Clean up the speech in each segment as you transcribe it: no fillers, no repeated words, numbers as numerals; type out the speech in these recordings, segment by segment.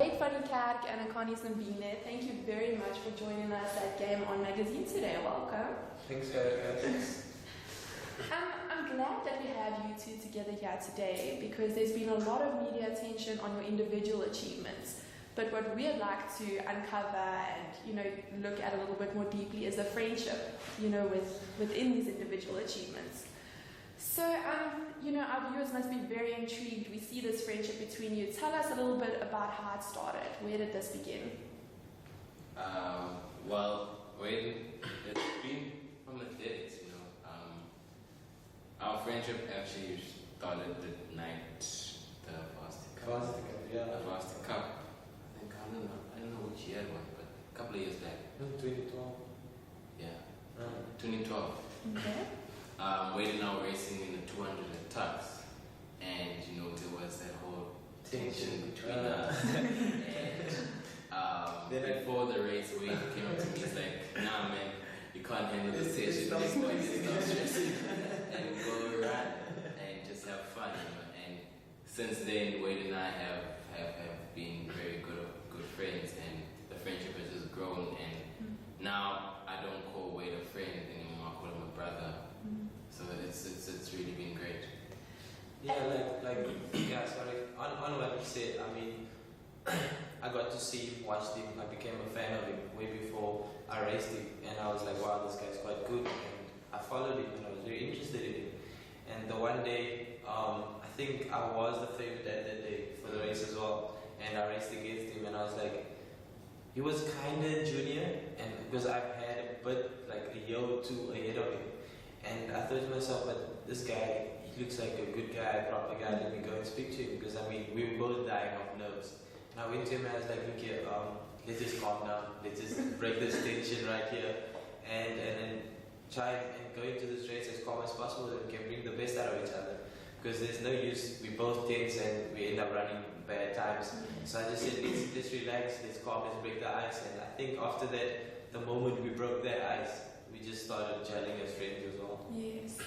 Wayde van Niekerk and Akani Simbine, thank you very much for joining us at Game On Magazine today. Welcome. Thanks, guys. I'm glad that we have you two together here today because there's been a lot of media attention on your individual achievements. But what we'd like to uncover and look at a little bit more deeply is the friendship, within these individual achievements. So, our viewers must be very intrigued. We see this friendship between you. Tell us a little bit about how it started. Where did this begin? It's been from the days, our friendship actually started the night the Varsity Cup. I don't know which year it was, but a couple of years back. 2012. Yeah. 2012. Okay. Wayde and I were racing in the 200 tucks, and there was that whole tension between us. And before the race, Wayde came up to me. He's like, "Nah, man, you can't handle this tension. Just go and stop stressing and go run and just have fun." And since then, Wayde and I have been very good friends, and the friendship has just grown. And now I don't call Wayde a friend anymore. I call him a brother. So it's really been great. Yeah, sorry. On what you said, I mean, I got to see him, watched him. I became a fan of him way before I raced him, and I was like, wow, this guy's quite good. And I followed him, and I was very interested in him. And the one day, I think I was the favorite at that day for the race as well, and I raced against him, and I was like, he was kind of junior, and because I've had a bit like a year or two ahead of him. And I thought to myself, but this guy, he looks like a good guy, a proper guy, let me go and speak to him, because I mean, we were both dying of nerves. And I went to him and I was like, look here, let's just calm down, let's just break this tension right here, and then try and go into this race as calm as possible, and we can bring the best out of each other. Because there's no use, we both tense and we end up running bad times. So I just said, let's relax, let's calm, let's break the ice. And I think after that, the moment we broke that ice, we just started gelling as friends as well. Yes.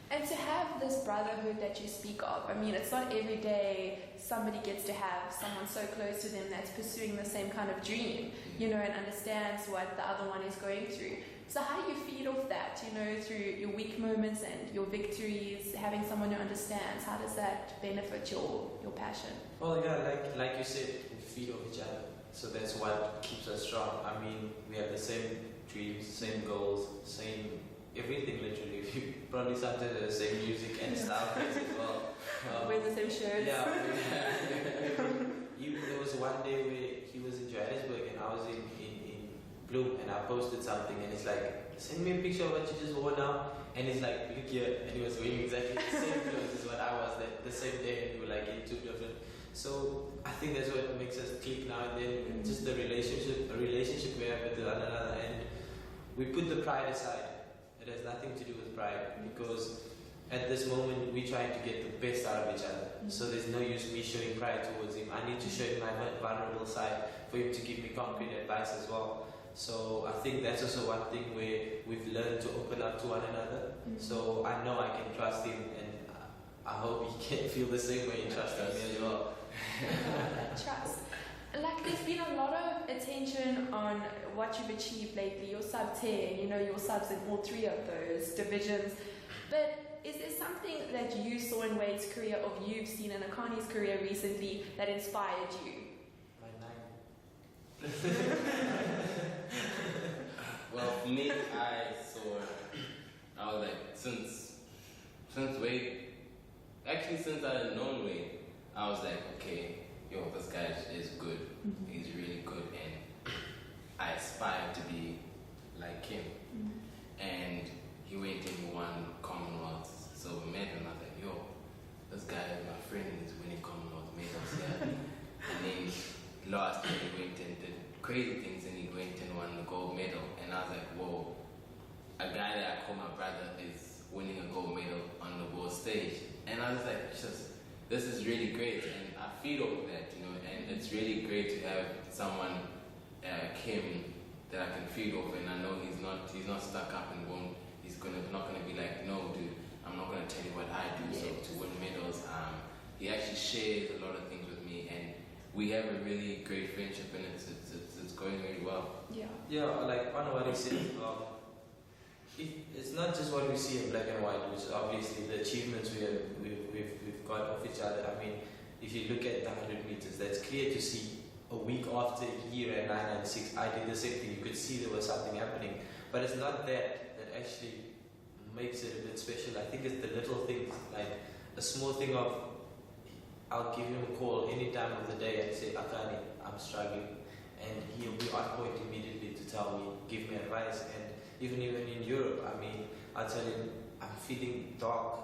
And to have this brotherhood that you speak of, I mean, it's not every day somebody gets to have someone so close to them that's pursuing the same kind of dream, and understands what the other one is going through. So how do you feed off that, through your weak moments and your victories, having someone who understands? How does that benefit your passion? Well, yeah, like you said, we feed off each other. So that's what keeps us strong. I mean, we have the same dreams, same goals, same everything literally. We probably started the same music and style as well. Wear the same shirts. Yeah. There was one day where he was in Johannesburg and I was in Bloom, and I posted something and it's like, send me a picture of what you just wore now. And it's like, look here, and he was wearing exactly the same clothes as what I was the same day, and we were like in two different. So I think that's what makes us click now and then, just the relationship we have with one another, and we put the pride aside. It has nothing to do with pride, because at this moment we're trying to get the best out of each other. So there's no use me showing pride towards him. I need to show him my vulnerable side for him to give me concrete advice as well. So I think that's also one thing where we've learned to open up to one another. So I know I can trust him, and I hope he can feel the same way he trusts me as well. That trust. Like, there's been a lot of attention on what you've achieved lately, your sub 10, your subs in all three of those divisions. But is there something that you saw in Wayde's career, or you've seen in Akani's career recently, that inspired you? My nine. Well, for me, I was like, since Wayde, actually since I had known Wayde, I was like, okay, this guy is good. He's really good, and I aspired to be like him. And he went and won Commonwealth silver medal, and I was like, this guy is my friend, and he's winning Commonwealth medals here. And then last year he went and did crazy things, and he went and won the gold medal, and I was like, whoa, a guy that I call my brother is winning a gold medal on the world stage. And I was like, this is really great, and I feed off that, and it's really great to have someone like him that I can feed off, and I know he's not stuck up and he's not gonna be like, no dude, I'm not gonna tell you what I do. So to win medals, he actually shares a lot of things with me, and we have a really great friendship, and it's going really well. Yeah. Yeah, like on what he said, it's not just what we see in black and white, which is obviously the achievements we've got of each other. I mean, if you look at the 100 meters, that's clear to see. A week after he ran 996, I did the same thing. You could see there was something happening, but it's not that actually makes it a bit special. I think it's the little things, like a small thing of I'll give him a call any time of the day and say, Akani, I'm struggling, and he'll be on point immediately to tell me, give me advice. And even in Europe, I mean, I'll tell him I'm feeling dark,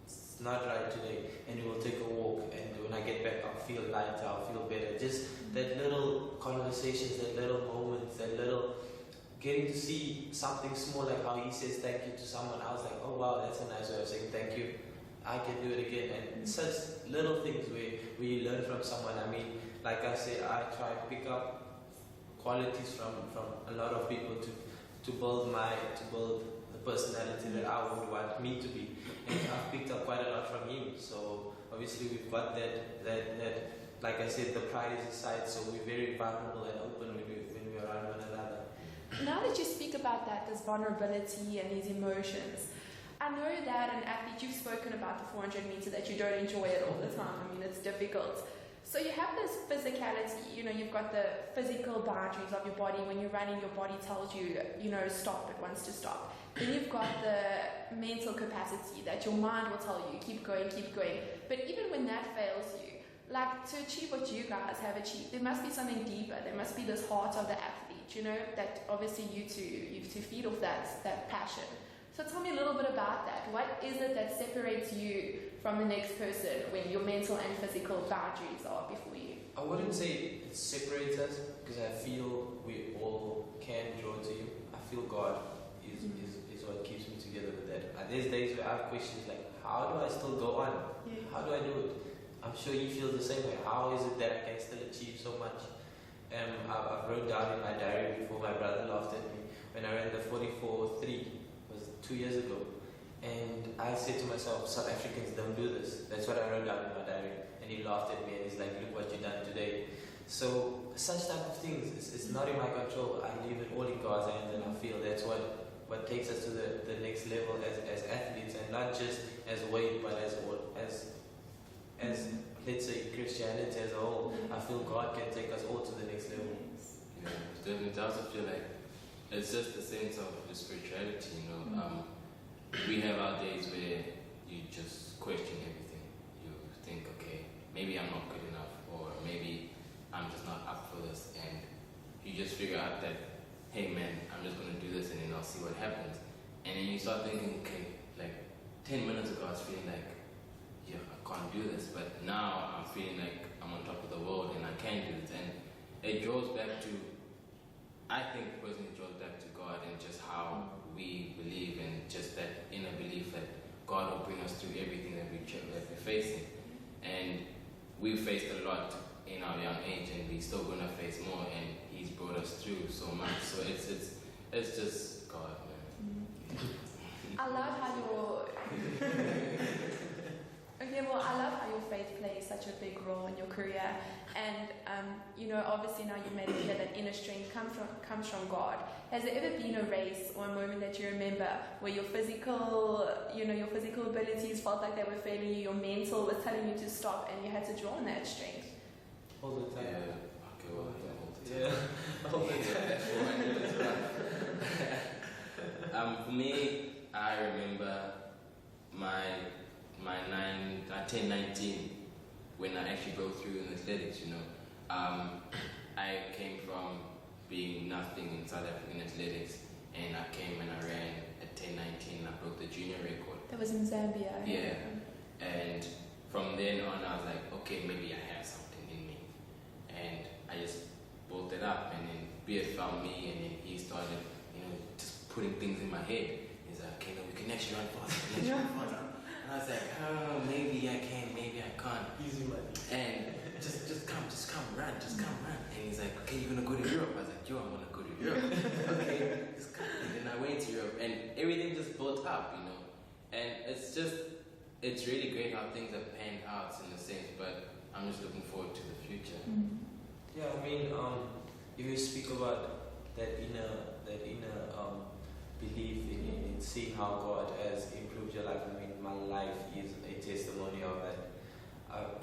it's not right today, and he will take a walk, and when I get back I'll feel lighter, I'll feel better. Just that little conversations, that little moments, that little getting to see something small, like how he says thank you to someone. I was like, oh wow, that's a nice way of saying thank you. I can do it again. And such little things where you learn from someone. I mean, like I said, I try to pick up qualities from a lot of people to build the personality that I would want me to be. And I've picked up quite a lot from him. So obviously we've got that like I said, the pride is aside, so we're very vulnerable and open when we're around one another. Now that you speak about that, this vulnerability and these emotions, I know that an athlete, you've spoken about the 400 meter, that you don't enjoy it all the time. I mean, it's difficult. So you have this physicality, you've got the physical boundaries of your body. When you're running, your body tells you, stop, it wants to stop. Then you've got the mental capacity that your mind will tell you, keep going, keep going. But even when that fails you, like to achieve what you guys have achieved, there must be something deeper. There must be this heart of the athlete, that obviously you two feed off that passion. So tell me a little bit about that. What is it that separates you from the next person when your mental and physical boundaries are before you? I wouldn't say it separates us, because I feel we all can draw to Him. I feel God is what keeps me together with that. There's days where I have questions like, how do I still go on? Yeah. How do I do it? I'm sure you feel the same way. How is it that I can still achieve so much? I've wrote down in my diary before my brother laughed at me when I ran the 44.3. 2 years ago, and I said to myself, South Africans don't do this. That's what I wrote down in my diary, and he laughed at me and he's like, look what you've done today. So such type of things, it's not in my control. I leave it all in God's hands, and I feel that's what takes us to the next level as athletes, and not just as Wayde, but as let's say Christianity as a whole. I feel God can take us all to the next level. Yeah, definitely. I also feel like it's just the sense of the spirituality, We have our days where you just question everything. You think, okay, maybe I'm not good enough, or maybe I'm just not up for this, and you just figure out that, hey man, I'm just going to do this and then I'll see what happens. And then you start thinking, okay, like 10 minutes ago I was feeling like, yeah, I can't do this, but now I'm feeling like I'm on top of the world and I can do it. And it draws back to, I think personally it draws back to God and just how we believe, and just that inner belief that God will bring us through everything that we're facing. And we've faced a lot in our young age, and we're still going to face more, and He's brought us through so much. So it's just God, man. I love how I love how your faith plays such a big role in your career, and obviously now you've made it clear that inner strength comes from God. Has there ever been a race or a moment that you remember where your physical abilities felt like they were failing you, your mental was telling you to stop, and you had to draw on that strength? All the time. Yeah. Okay, well, Yeah. All the time. For me, I remember my 10-19 when I actually broke through in athletics. I came from being nothing in South African athletics, and I came and I ran at 10-19 and I broke the junior record. That was in Zambia. Yeah, and from then on I was like, okay, maybe I have something in me, and I just built it up, and then Beard found me, and then he started, just putting things in my head. He's like, okay, no, we can actually run faster, And I was like, oh, maybe I can, maybe I can't. Easy money. And just come, run. And he's like, okay, you're gonna go to Europe. I was like, yo, I'm gonna go to Europe. Okay, just come. And then I went to Europe, and everything just built up, And it's really great how things have panned out in a sense, but I'm just looking forward to the future. Yeah, I mean, if you speak about that inner belief in seeing how God has improved your life, I mean, my life is a testimony of that.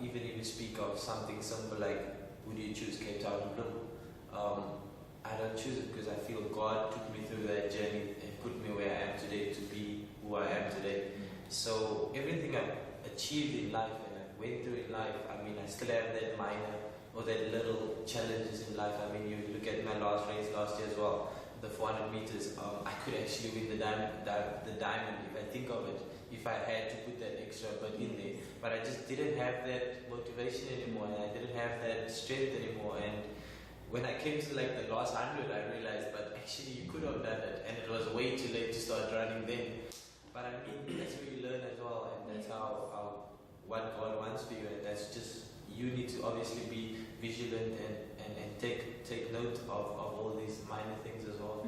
Even if you speak of something simple like, would you choose Cape Town or Bloem? I don't choose it because I feel God took me through that journey and put me where I am today to be who I am today. So everything I've achieved in life and I went through in life, I mean, I still have that minor or that little challenges in life. I mean, you look at my last race last year as well, the 400 meters, I could actually win the diamond if I think of it, if I had to put that extra but in there. But I just didn't have that motivation anymore, and I didn't have that strength anymore. And when I came to like the last 100, I realized, but actually you could have done it, and it was way too late to start running then. But I mean, that's where you learn as well, and that's how what God wants for you, and that's just, you need to obviously be vigilant and take note of all these minor things as well.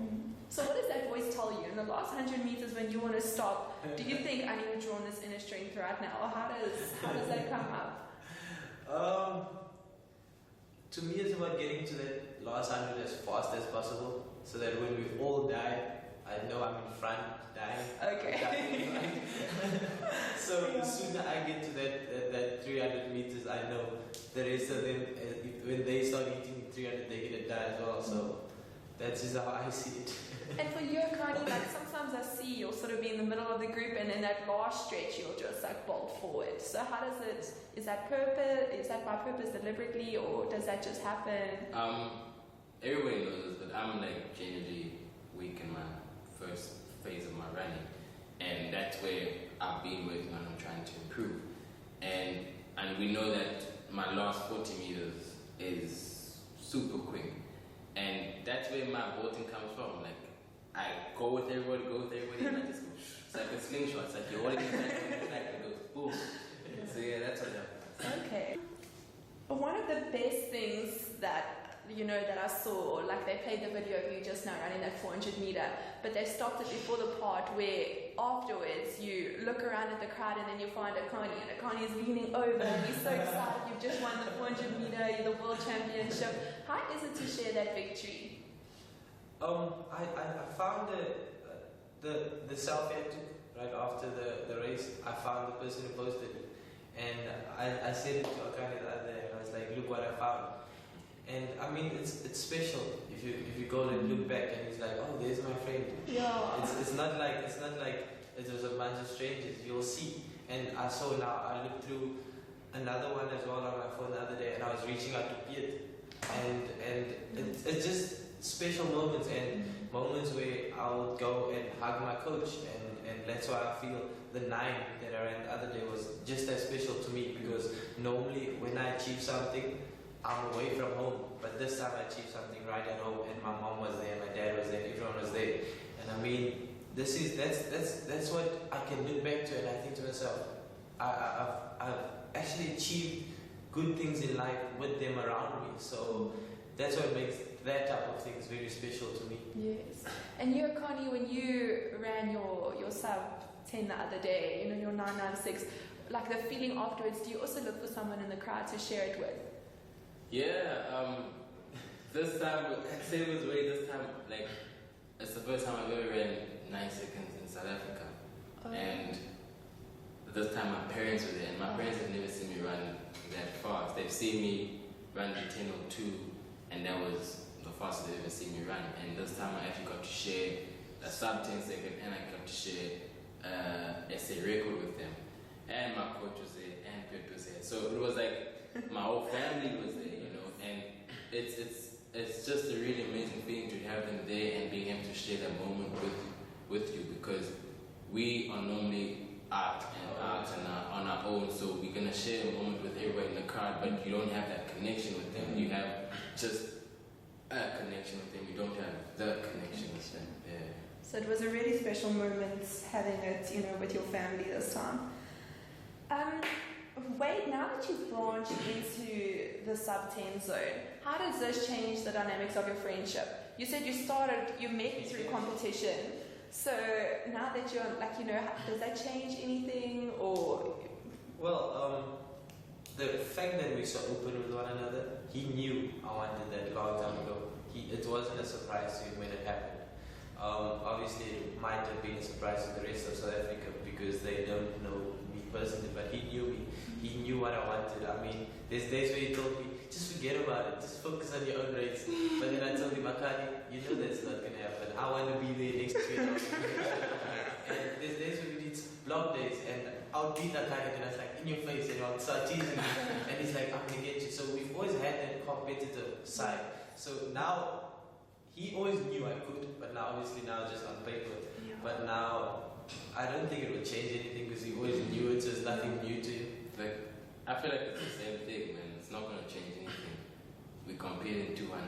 So what does that voice tell you? In the last 100 meters when you want to stop, do you think I need to draw on this inner strength right now? Or how does that come up? To me, it's about getting to that last 100 as fast as possible, so that when we all die, I know I'm in front dying. Okay. So the sooner I get to that 300 meters, I know the rest of them, when they start eating 300, they're going to die as well. So that's just how I see it. And for you, Akani, like sometimes I see you'll sort of be in the middle of the group, and in that last stretch you'll just like bolt forward. So how does it, is that by purpose deliberately, or does that just happen? Everybody knows this, but I'm like generally weak in my first phase of my running, and that's where I've been working on. I'm trying to improve, and we know that my last 40 meters is super quick, and that's where my bolting comes from. Like, I go with everybody, and I just go. It's like a slingshot. It's like you're holding it back, and it goes boom. So yeah, that's what happens. Okay. One of the best things that that I saw, like they played the video of you just now running that 400 meter, but they stopped it before the part where afterwards you look around at the crowd and then you find Akani, and Akani is leaning over and he's so excited. You've just won the 400 meter, you're the world championship. How is it to share that victory? I found the selfie I took right after the race. I found the person who posted it, and I said it to Akani the other day. I was like, look what I found. And I mean, it's special if you go and look back and it's like, oh, there's my friend. Yeah. It's not like it was a bunch of strangers. You'll see. And I saw now. I looked through another one as well on my phone the other day, and I was reaching out to Piet, and it's just special moments and moments where I would go and hug my coach, and that's why I feel the 9 that I ran the other day was just as special to me, because normally when I achieve something, I'm away from home, but this time I achieved something right at home, and my mom was there, my dad was there, everyone was there, and I mean, that's what I can look back to, and I think to myself, I've actually achieved good things in life with them around me, so that's what makes that type of things very special to me. Yes. And you, Akani, when you ran your sub 10 the other day, your 996, like the feeling afterwards, do you also look for someone in the crowd to share it with? Yeah, this time, same as Wayde, this time, like, it's the first time I've ever ran 9 seconds in South Africa. Oh. And this time my parents were there, and my parents have never seen me run that fast. They've seen me run the 10:02, and that was the fastest they've ever seen me run. And this time I actually got to share a sub 10 second, and I got to share SA record with them. And my coach was there, and Piet was there. So it was like, my whole family was there, and it's just a really amazing feeling to have them there and being able to share that moment with you, because we are normally out and on our own, so we're gonna share a moment with everybody in the crowd, but you don't have that connection with them. You have just a connection with them. You don't have the connection with them. Yeah. So it was a really special moment having it, with your family this time. Wayde, now that you've branched into the sub-10 zone, how does this change the dynamics of your friendship? You said you met through competition, so now that you're, does that change anything, or? Well, the fact that we're so open with one another, he knew I wanted that long time ago. It wasn't a surprise to him when it happened. Obviously, it might have been a surprise to the rest of South Africa because they don't know me personally, but he knew me. He knew what I wanted. I mean, there's days where he told me, just forget about it, just focus on your own race. But then I told him, Akani, you know that's not going to happen. I want to be there next to you. And there's days where we did blog days, and I'll beat Akani, and I was like, in your face, and I'll start teasing me. And he's like, I'm going to get you. So we've always had that competitive side. So now, he always knew I could, but now obviously now just on paper. Yeah. But now, I don't think it would change anything because he always knew it, so it's nothing new to him. Like, I feel like it's the same thing, man. It's not gonna change anything. We competed in 200.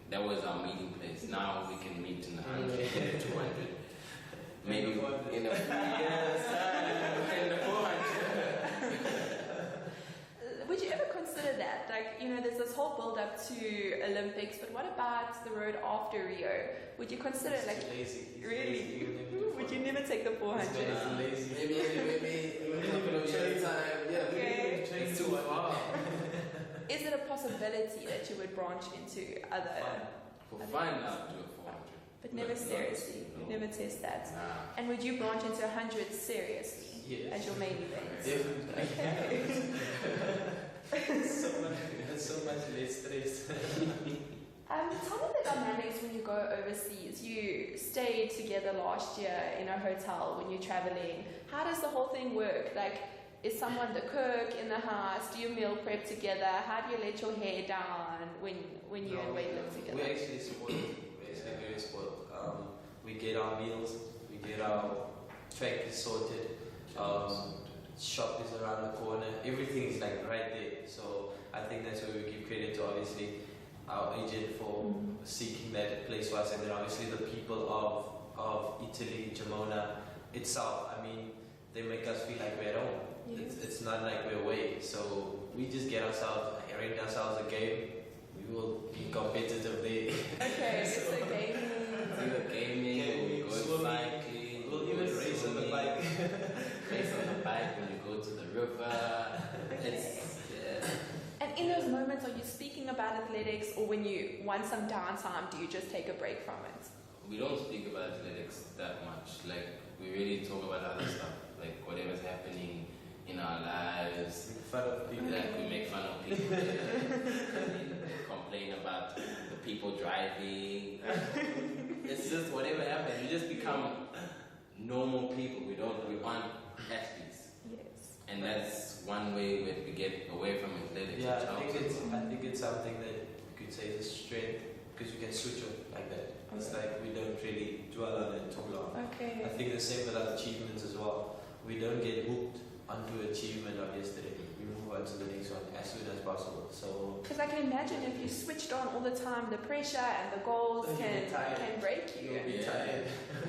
That was our meeting place. Now we can meet in the 100 and the 200. Maybe in the 400. Would you ever consider that? Like, you know, there's this whole build up to Olympics, but what about the road after Rio? Would you consider He's like too lazy. He's really? lazy. Would you never take the 400? He's lazy. Maybe a couple of years time. Yeah, Okay. it's too far. Is it a possibility that you would branch into other, For fun, I'll do a 400. but never seriously? No. You'd never test that. Nah. And would you branch into 100 seriously Yes. as your main event? Definitely. Okay. so much less stress. Tell me the dynamics when you go overseas. You stayed together last year in a hotel when you're traveling. How does the whole thing work? Like, is someone the cook in the house? Do you meal prep together? How do you let your hair down when you and Wayde live together? We're actually spoiled. We're actually very spoiled. We get our meals, we get our track is sorted, shop is around the corner, everything is like right there. So I think that's where we give credit to obviously our agent for seeking that place for us, and then obviously the people of Italy, Gemona itself. I mean, they make us feel like we're at home. Yes. It's not like we're away. So we just get ourselves, arrange ourselves a game. We will be competitive there. Okay, so gaming. Either gaming, or go cycling, We'll even race on the bike. race on the bike when you go to the river. It's And in those moments, are you speaking about athletics, or when you want some downtime, do you just take a break from it? we don't speak about athletics that much. Like, we really talk about other stuff, like whatever's happening in our lives. In front of people. Like, we make fun of people, we complain about the people driving. It's just whatever happens. We just become normal people. We aren't athletes, Yes. and that's one way that we get away from athletics. Yeah, which helps us. I think it's something that you could say is a strength because you can switch on like that. It's Okay. like we don't really dwell on it too long. I Okay. think the same with our achievements as well. We don't get hooked onto achievement of yesterday. We move on to the next one as soon as possible. So Because I can imagine if you switched on all the time, the pressure and the goals You'll can get tired. break you. you'll be Yeah. tired.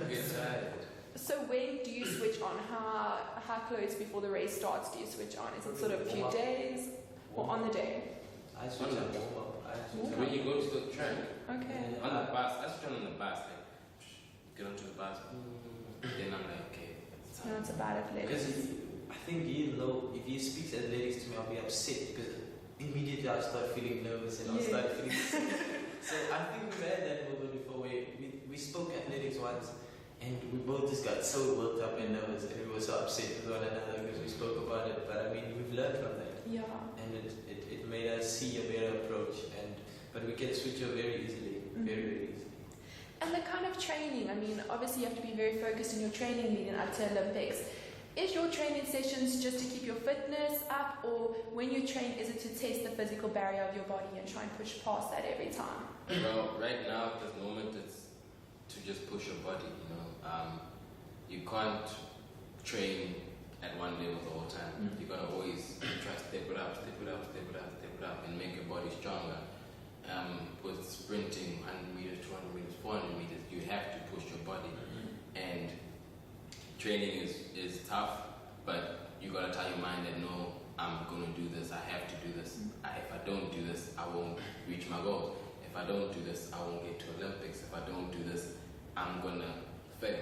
Get tired. So when do you switch on? How close before the race starts do you switch on? Is it sort of a few Warm up. days or on the day? I switch on warm up. I switch So on. when you go to the track, Okay. on the bus, I switch on the bus, like, get onto the bus, then I'm like, okay, it's No, time. it's about Because athletics. I think you know, if he speaks athletics to me, I'll be upset because immediately I'll start feeling nervous and I'll Yeah. start feeling sick. So I think we've had that moment before where we spoke athletics once and we both just got so worked up and nervous and we were so upset with one another because we spoke about it. But I mean, we've learned from that Yeah. and it made us see a better approach. But we can switch over very easily, very, very easily. And the kind of training, I mean, obviously you have to be very focused in your training leading up to Olympics. Is your training sessions just to keep your fitness up, or when you train, is it to test the physical barrier of your body and try and push past that every time? Well, right now at this moment, it's to just push your body. You can't train at one level the whole time. You gotta always try to step it up, and make your body stronger. With sprinting 100 meters, 200 meters, 400 meters, you have to push your body. And training is tough, but you gotta tell your mind that no, I'm gonna do this. I have to do this. If I don't do this, I won't reach my goals. If I don't do this, I won't get to Olympics. If I don't do this, I'm gonna fail.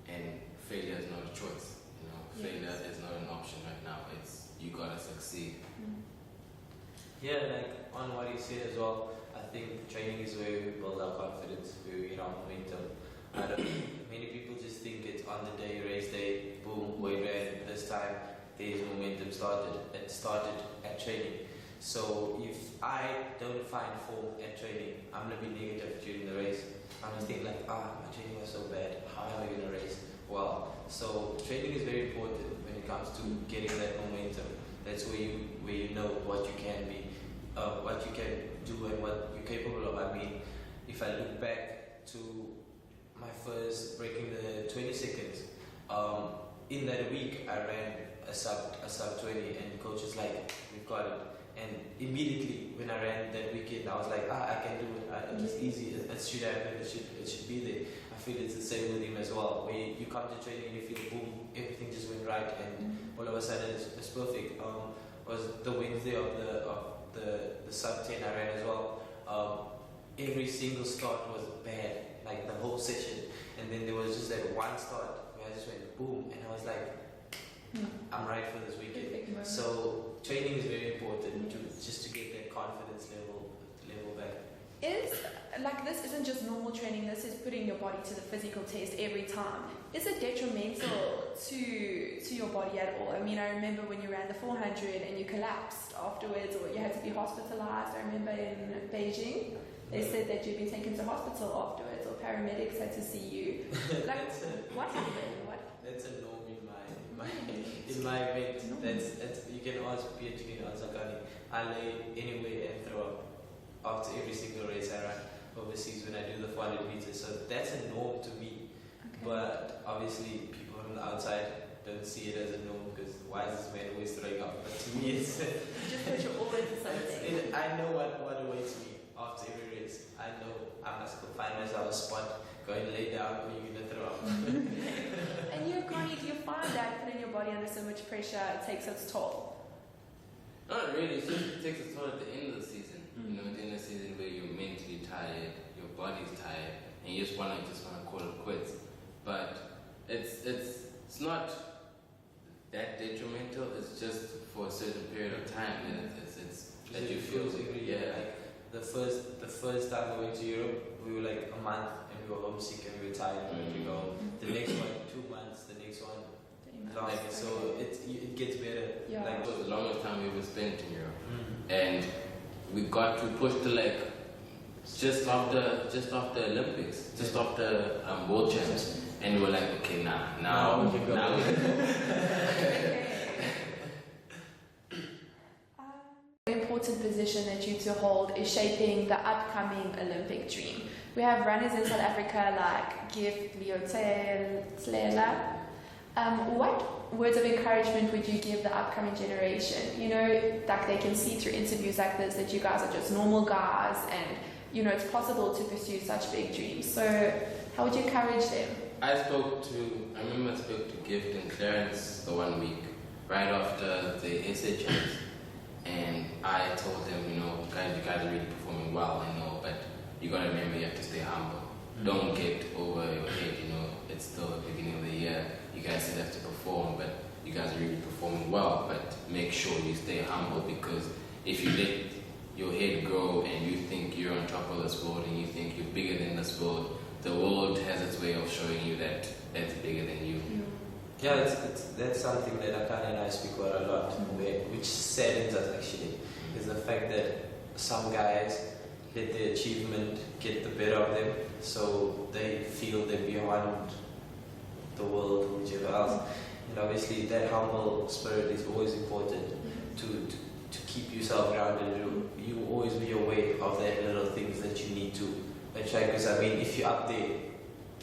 And failure is not a choice. Yes. Failure is not an option right now. It's you gotta succeed. Yeah, like on what you said as well, I think training is where we build our confidence, where we get our momentum. I don't, many people just think it's on the day, race day, boom, Wayde ran this time, there's momentum started. It started at training. So if I don't find form at training, I'm gonna be negative during the race. I'm gonna think like, my training was so bad, how am I gonna race well? So training is very important when it comes to getting that momentum. That's where you know what you can be, what you can do and what you're capable of. I mean, if I look back to my first breaking the 20 seconds, in that week I ran a sub 20 and the coach was like, we've got it. And immediately when I ran that weekend, I was like, I can do it. It's easy. It should happen. It should be there. I feel it's the same with him as well. Where you come to training and you feel boom, everything just went right, and all of a sudden it's perfect. Was the Wednesday of the sub 10 I ran as well. Every single start was bad, like the whole session, and then there was just that one start where I just went boom, and I was like, I'm right for this weekend. So training is very important to get that confidence level back. This isn't just normal training, this is putting your body to the physical test every time. Is it detrimental to your body at all? I mean, I remember when you ran the 400 and you collapsed afterwards, or you had to be hospitalized. I remember in Beijing, they said that you'd been taken to hospital afterwards, or paramedics had to see you. Like, what happened? That's a norm in my event. That's you can ask Piet, you can ask Akani. I lay anywhere and throw up after every single race I run overseas when I do the 400 meters. So that's a norm to me. Okay. But obviously people on the outside don't see it as a norm, because why is this man always throwing up? But to me it's just put your all into something. I know what awaits me after every race. I know I must go find myself a spot, go and lay down, or you're gonna throw up. And you find that putting your body under so much pressure, it takes its toll? Not really. It takes its toll at the end of the season. You know, at the end of the season where you're mentally tired, your body's tired, and you just wanna call it quits. But it's not that detrimental. It's just for a certain period of time that you feel. Yeah. Like the first time we went to Europe, we were like a month and we were homesick and we were tired and we had to go. The next one, 2 months. The next one, like, so it gets better. Yeah. Like, it was the longest time we ever spent in Europe, and we got to push to like just after Olympics, just after World Champs, and we were like, okay, now we can go. An important position that you two hold is shaping the upcoming Olympic dream. We have runners in South Africa like Gift Leotel. What words of encouragement would you give the upcoming generation? You know, like they can see through interviews like this that you guys are just normal guys, and you know it's possible to pursue such big dreams. So how would you encourage them? I remember I spoke to Gift and Clarence the one week right after the SA Champs, and I told them, you know, guys, you guys are really performing well, I know, but you gotta remember you have to stay humble. Don't get over your head, you know, it's still the beginning of the year. You guys still have to perform, but you guys are really performing well, but make sure you stay humble, because if you let your head grow and you think you're on top of this world and you think you're bigger than this world, the world has its way of showing you that that's bigger than you. Yeah, that's something that Akani and I speak about a lot, which saddens us actually, is the fact that some guys let their achievement get the better of them, so they feel they're beyond the world or whichever else. And obviously that humble spirit is always important to keep yourself grounded. You always be aware of that little things that you need to try, because I mean, if you're up there,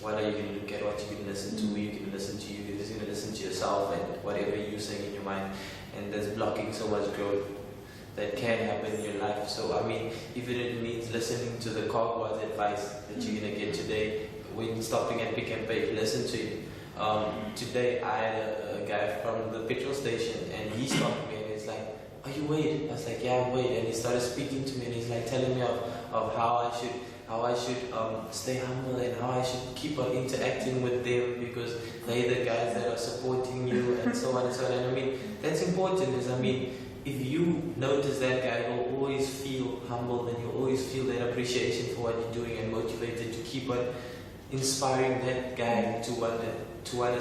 what are you going to look at? What you going to listen to? Who you going to listen to? You're just going to listen to yourself and whatever you're saying in your mind, and that's blocking so much growth that can happen in your life. So I mean, even if it means listening to the Cogwar's advice that you're going to get today when stopping at Pick and Pay, listen to it. Today I had a guy from the petrol station, and he stopped me and he's like, "Are you Wayde?" I was like, "Yeah, I'm Wayde." And he started speaking to me and he's like telling me of how I should stay humble and how I should keep on interacting with them because they're the guys that are supporting you and so on and so on. And I mean, that's important, because I mean, if you notice that guy, you'll always feel humbled and you always feel that appreciation for what you're doing and motivated to keep on inspiring that guy to want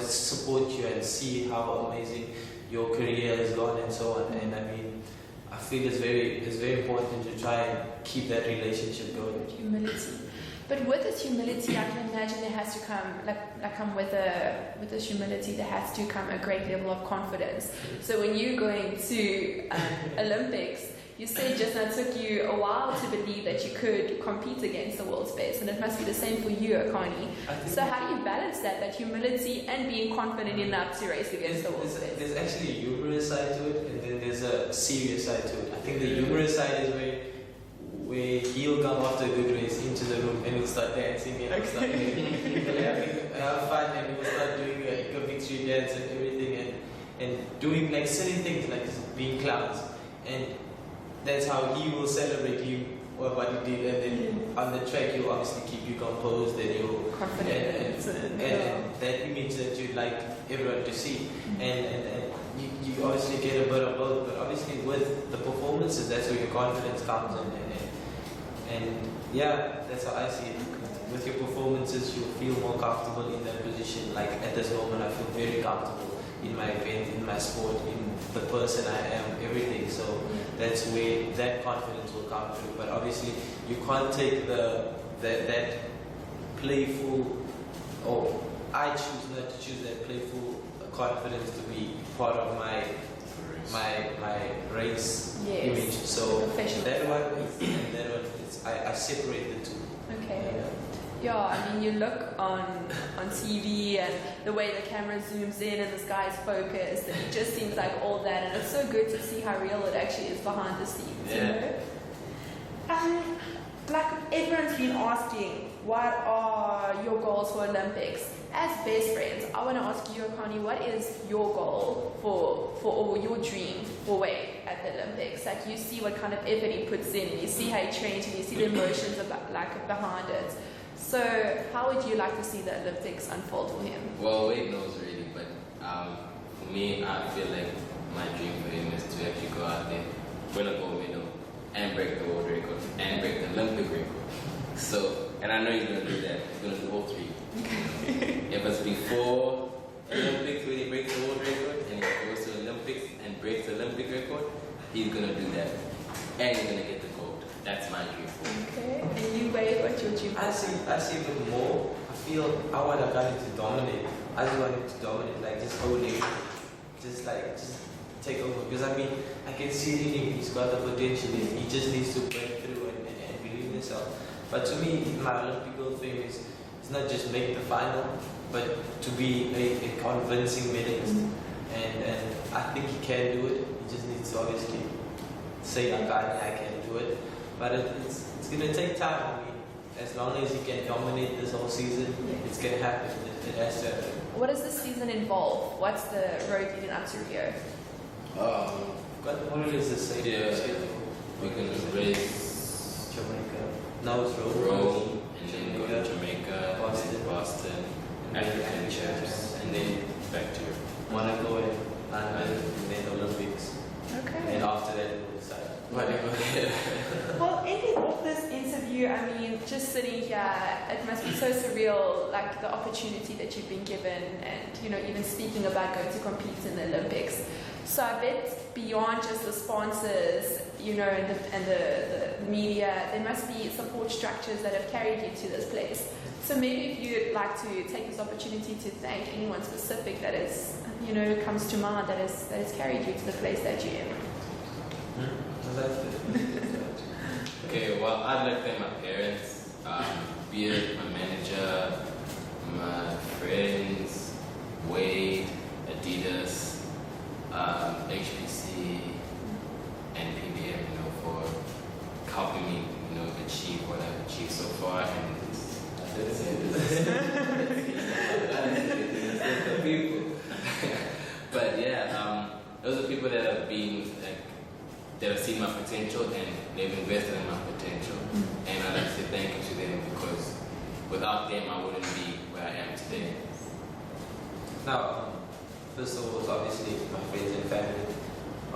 to support you and see how amazing your career has gone and so on. And I mean, I feel it's very important to try and keep that relationship going. Humility. But with this humility, I can imagine there has to come with this humility, there has to come a great level of confidence. So when you're going to Olympics, you said just now it took you a while to believe that you could compete against the world's best, and it must be the same for you, Akani. So how do you balance that humility and being confident enough to race against the world's best? There's actually a humorous side to it, and then there's a serious side to it. I think the humorous side is where he'll come after a good race into the room and he'll start dancing and he'll start have fun and he'll start doing a victory dance and everything and doing like silly things like being clowns, and that's how he will celebrate you or what you did, and then on the track you'll obviously keep you composed and you'll confident and that image that you'd like everyone to see, and you obviously get a bit of both, but obviously with the performances that's where your confidence comes in, and yeah, that's how I see it. With your performances you'll feel more comfortable in that position. Like at this moment I feel very comfortable in my event, in my sport, in the person I am, everything. So that's where that confidence will come through. But obviously you can't take that playful, or I choose not to choose that playful confidence to be part of my race image. So that one I separate the two. Okay. Yeah, I mean, you look on TV and the way the camera zooms in and this guy's focused, and it just seems like all that, and it's so good to see how real it actually is behind the scenes, you know? Like everyone's been asking, what are your goals for Olympics? As best friends, I want to ask you, Akani, what is your goal or your dream for Wayde at the Olympics? Like, you see what kind of effort he puts in, and you see how he trains, and you see the emotions behind it. So, how would you like to see the Olympics unfold for him? Well, Wayde knows really, but for me, I feel like my dream for him is to actually go out there, win a gold medal, and break the world record, and break the Olympic record. So, and I know he's going to do that. He's going to do all three. If it's before Olympics when he breaks the world record, and he goes to Olympics and breaks the Olympic record, he's going to do that. And he's going to get the gold. That's my dream for him. Okay. And you, Wayde, what's your dream? I see even more. I feel I want Akani to dominate. I just want him to dominate, like just hold him, just take over. Because I mean, I can see it in him. He's got the potential. He just needs to break through and believe in himself. But to me, my Olympic goal for him is not just make the final, but to be a convincing medalist. And I think he can do it. He just needs to obviously say, Akani, I can do it. But it's going to take time. I mean, as long as he can dominate this whole season, it's going to happen. It has to happen. What does this season involve? What's the road leading up to Rio? What is the same schedule? We're going to race Jamaica. Now it's Rome, and then go to Jamaica, Boston, African champs, and then back to Europe. Monaco and then Olympics. Okay. And after that, we'll decide. Well, ending off this interview, I mean, just sitting here, it must be so surreal, like the opportunity that you've been given, and you know, even speaking about going to compete in the Olympics. So I bet beyond just the sponsors, you know, and the media, there must be support structures that have carried you to this place. So maybe if you'd like to take this opportunity to thank anyone specific that is, you know, comes to mind that has carried you to the place that you're in. Okay, well, I'd like to thank my parents, be it my manager, my friends, Wayde, Adidas, HPC, and PBM, you know, for helping me, you know, achieve what I've achieved so far. And the people. But yeah, those are people that have been like, that have seen my potential and they've invested in my potential. And I'd like to say thank you to them, because without them I wouldn't be where I am today. Now, first of all, obviously my friends and family.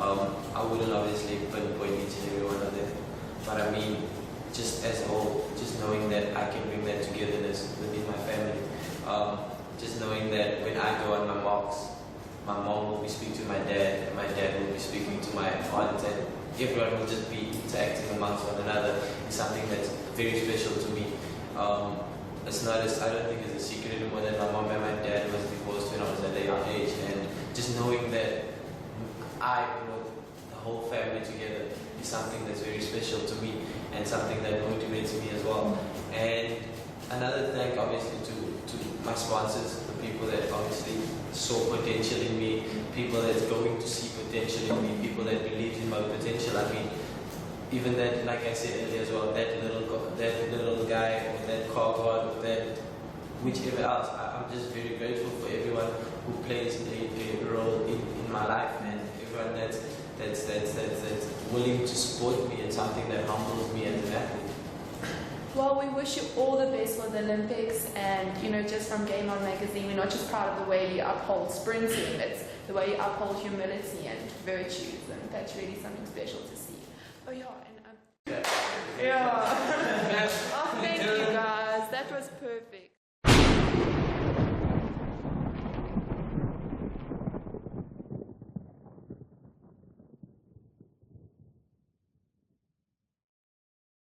I wouldn't obviously pinpoint each and every one of them, but I mean, just as a whole, just knowing that I can bring that togetherness within my family. Just knowing that when I go on my walks, my mom will be speaking to my dad, and my dad will be speaking to my aunt, and everyone will just be interacting amongst one another is something that's very special to me. It's not I don't think it's a secret anymore that my mom and my dad was divorced when I was at a young age, and just knowing that I brought the whole family together is something that's very special to me and something that motivates me as well. And another thank obviously to my sponsors, the people that obviously saw potential in me, people that's going to see potential in me, people that believe in my potential. I mean, even that, like I said earlier as well, that little guy or that car guard or that whichever else, I'm just very grateful for everyone who plays a role in my life, and everyone that's willing to support me and something that humbles me as an athlete. Well, we wish you all the best for the Olympics, and just from Game On Magazine, we're not just proud of the way you uphold sprinting, it's the way you uphold humility and virtues, and that's really something special to see. Oh yeah, and yeah.